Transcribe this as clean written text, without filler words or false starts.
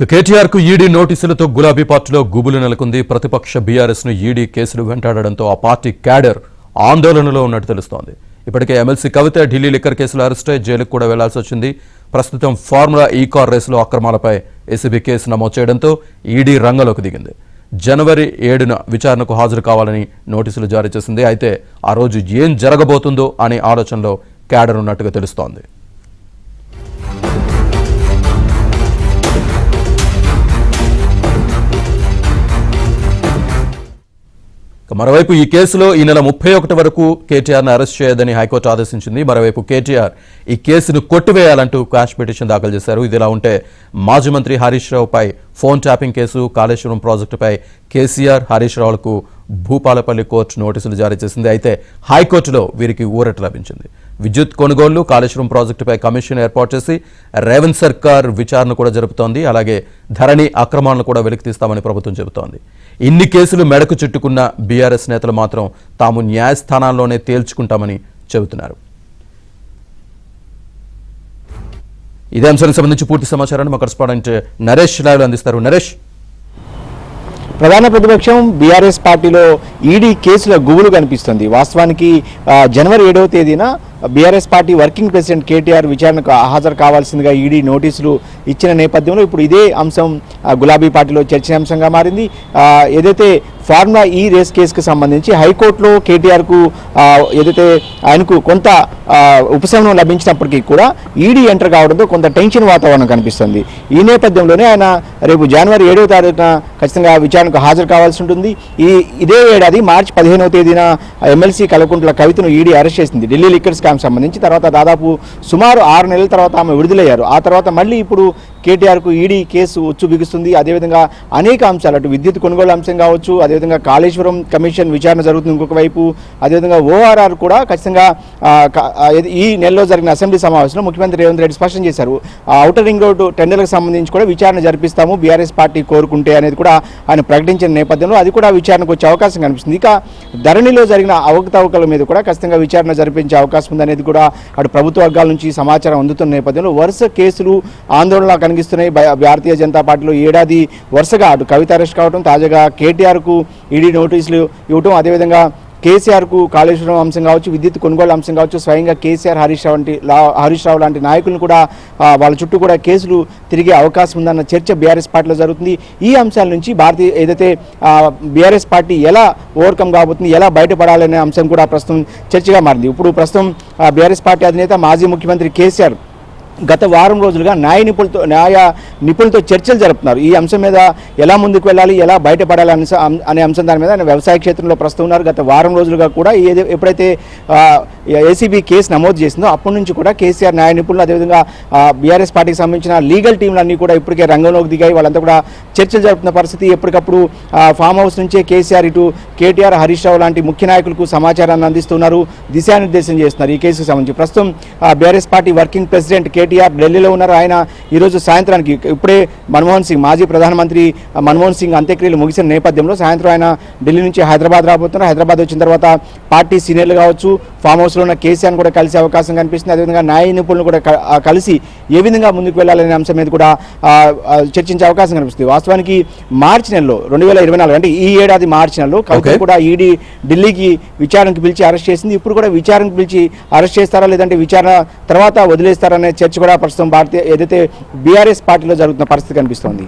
కేటీఆర్ కు ఈడీ నోటీసులతో గులాబీ పార్టీలో గుబులు నెలకొంది. ప్రతిపక్ష బీఆర్ఎస్ ను ఈడీ కేసులు వెంటాడడంతో ఆ పార్టీ క్యాడర్ ఆందోళనలో ఉన్నట్టు తెలుస్తోంది. ఇప్పటికే ఎమ్మెల్సీ కవిత ఢిల్లీ లిక్కర్ కేసులో అరెస్ట్ అయి జైలుకు కూడా వెళ్లాల్సి వచ్చింది. ప్రస్తుతం ఫార్ములా ఈ కార్ రేసులో అక్రమాలపై ఏసీబీ కేసు నమోదు చేయడంతో ఈడీ రంగంలోకి దిగింది. జనవరి 7న విచారణకు హాజరు కావాలని నోటీసులు జారీ చేసింది. అయితే ఆ రోజు ఏం జరగబోతుందో అనే ఆలోచనలో క్యాడర్ ఉన్నట్టుగా తెలుస్తోంది. మరోవైపు ఈ కేసులో ఈ నెల 31 వరకు కేటీఆర్ను అరెస్ట్ చేయదని హైకోర్టు ఆదేశించింది. మరోవైపు కేటీఆర్ ఈ కేసును కొట్టివేయాలంటూ క్వాష్ పిటిషన్ దాఖలు చేశారు. ఇదిలా ఉంటే మాజీ మంత్రి హరీష్ రావుపై ఫోన్ ట్యాపింగ్ కేసు, కాళేశ్వరం ప్రాజెక్టుపై కేసీఆర్, హరీష్ రావులకు భూపాలపల్లి కోర్టు నోటీసులు జారీ చేసింది. అయితే హైకోర్టులో వీరికి ఊరట లభించింది. విద్యుత్ కొనుగోళ్లు, కాళేశ్వరం ప్రాజెక్టుపై కమిషన్ ఏర్పాటు చేసి రేవంత్ సర్కార్ విచారణ కూడా జరుపుతోంది. అలాగే ధరణి అక్రమాలను కూడా వెలికితీస్తామని ప్రభుత్వం చెబుతోంది. ఇన్ని కేసులు మెడకు చుట్టుకున్న బీఆర్ఎస్ నేతలు మాత్రం తాము న్యాయస్థానాల్లోనే తేల్చుకుంటామని చెబుతున్నారు. ఇదే అంశానికి సంబంధించి పూర్తి సమాచారాన్ని మా కరెస్పాండెంట్ నరేష్ లైవ్ అందిస్తారు. నరేష్, ప్రధాన ప్రతిపక్షం బీఆర్ఎస్ పార్టీలో ఈడీ కేసుల గుబులు కనిపిస్తుంది. వాస్తవానికి జనవరి 7వ తేదీన BRS party working president KTR విచారణకు హాజరు కావాల్సిందిగా ఈడీ నోటీసులు ఇచ్చిన నేపథ్యంలో ఇప్పుడు ఇదే అంశం గులాబీ పార్టీలో చర్చనీయాంశంగా మారింది. ఏదైతే ఫార్ములా ఈ రేస్ కేసుకు సంబంధించి హైకోర్టులో కేటీఆర్కు ఏదైతే ఆయనకు కొంత ఉపశమనం లభించినప్పటికీ కూడా ఈడీ ఎంటర్ కావడంతో కొంత టెన్షన్ వాతావరణం కనిపిస్తుంది. ఈ నేపథ్యంలోనే ఆయన రేపు జనవరి 7వ తారీఖున ఖచ్చితంగా విచారణకు హాజరు కావాల్సి ఉంటుంది. ఇదే ఏడాది మార్చి 15వ తేదీన ఎమ్మెల్సీ కల్వకుంట్ల కవితను ఈడీ అరెస్ట్ చేసింది ఢిల్లీ లిక్కర్ స్కామ్ సంబంధించి. తర్వాత దాదాపు సుమారు 6 నెలల తర్వాత ఆమె విడుదలయ్యారు. ఆ తర్వాత మళ్ళీ ఇప్పుడు కేటీఆర్కు ఈడీ కేసు ఉచ్చు బిగుస్తుంది. అదేవిధంగా అనేక అంశాలు, అటు విద్యుత్ కొనుగోలు అంశం కావచ్చు, అదేవిధంగా కాళేశ్వరం కమిషన్ విచారణ జరుగుతుంది ఇంకొక వైపు, అదేవిధంగా ఓఆర్ఆర్ కూడా ఖచ్చితంగా ఈ నెలలో జరిగిన అసెంబ్లీ సమావేశంలో ముఖ్యమంత్రి రేవంత్ రెడ్డి స్పష్టం చేశారు. ఔటర్ రింగ్ రోడ్డు టెండర్లకు సంబంధించి కూడా విచారణ జరిపిస్తాము బీఆర్ఎస్ పార్టీ కోరుకుంటే అనేది కూడా ఆయన ప్రకటించిన నేపథ్యంలో అది కూడా విచారణకు వచ్చే అవకాశం కనిపిస్తుంది. ఇక ధరణిలో జరిగిన అవకతవకల మీద కూడా ఖచ్చితంగా విచారణ జరిపించే అవకాశం ఉందనేది కూడా అటు ప్రభుత్వ వర్గాల నుంచి సమాచారం అందుతున్న నేపథ్యంలో వరుస కేసులు ఆందోళన కనిపిస్తున్నాయి. భారతీయ జనతా పార్టీలో ఏడాది వరుసగా అటు కవిత అరెస్ట్ కావడం, తాజాగా కేటీఆర్కు ఈడీ నోటీసులు ఇవ్వటం, అదేవిధంగా కేసీఆర్కు కాళేశ్వరం అంశం కావచ్చు, విద్యుత్ కొనుగోలు అంశం కావచ్చు, స్వయంగా కేసీఆర్, హరీష్ రావు లాంటి నాయకులను కూడా వాళ్ళ చుట్టూ కూడా కేసులు తిరిగే అవకాశం ఉందన్న చర్చ బీఆర్ఎస్ పార్టీలో జరుగుతుంది. ఈ అంశాల నుంచి ఏదైతే బీఆర్ఎస్ పార్టీ ఎలా ఓవర్కమ్ కాబోతుంది, ఎలా బయటపడాలనే అంశం కూడా ప్రస్తుతం చర్చగా మారింది. ఇప్పుడు ప్రస్తుతం బీఆర్ఎస్ పార్టీ అధినేత మాజీ ముఖ్యమంత్రి కేసీఆర్ గత వారం రోజులుగా న్యాయ నిపుణులతో చర్చలు జరుపుతున్నారు. ఈ అంశం మీద ఎలా ముందుకు వెళ్ళాలి, ఎలా బయటపడాలి అనే అంశం దాని మీద ఆయన వ్యవసాయ క్షేత్రంలో ప్రస్తుతం ఉన్నారు. గత వారం రోజులుగా కూడా ఎప్పుడైతే ఏసీబీ కేసు నమోదు చేసిందో అప్పటి నుంచి కూడా కేసీఆర్ న్యాయ నిపుణులు, అదేవిధంగా బీఆర్ఎస్ పార్టీకి సంబంధించిన లీగల్ టీంలన్నీ కూడా ఇప్పటికే రంగంలోకి దిగాయి. వాళ్ళంతా కూడా చర్చలు జరుపుతున్న పరిస్థితి. ఎప్పటికప్పుడు ఫామ్ హౌస్ నుంచే కేసీఆర్ ఇటు కేటీఆర్, హరీష్ రావు లాంటి ముఖ్య నాయకులకు సమాచారాన్ని అందిస్తున్నారు, దిశానిర్దేశం చేస్తున్నారు ఈ కేసుకు సంబంధించి. ప్రస్తుతం BRS party working president KTR ఢిల్లీలో ఉన్నారు. ఆయన ఈరోజు సాయంత్రానికి ఇప్పుడే మన్మోహన్ సింగ్, మాజీ ప్రధానమంత్రి మన్మోహన్ సింగ్ అంత్యక్రియలు ముగిసిన నేపథ్యంలో సాయంత్రం ఆయన ఢిల్లీ నుంచి హైదరాబాద్ రాబోతున్నారు. హైదరాబాద్ వచ్చిన తర్వాత పార్టీ సీనియర్లు కావచ్చు, ఫామ్ హౌస్లో ఉన్న కేసీఆర్ను కూడా కలిసే అవకాశం కనిపిస్తుంది. అదేవిధంగా న్యాయ నిపుణులు కూడా కలిసి ఏ విధంగా ముందుకు వెళ్ళాలనే అంశం మీద కూడా చర్చించే అవకాశం కనిపిస్తుంది. వాస్తవానికి మార్చి నెలలో 2024 అంటే ఈ ఏడాది మార్చి నెలలో కవిత కూడా ఈడీ ఢిల్లీకి విచారణకు పిలిచి అరెస్ట్ చేసింది. ఇప్పుడు కూడా విచారణకు పిలిచి అరెస్ట్ చేస్తారా లేదంటే విచారణ తర్వాత వదిలేస్తారనే చర్చ కూడా ప్రస్తుతం ఏదైతే బీఆర్ఎస్ పార్టీలో జరుగుతున్న పరిస్థితి కనిపిస్తోంది.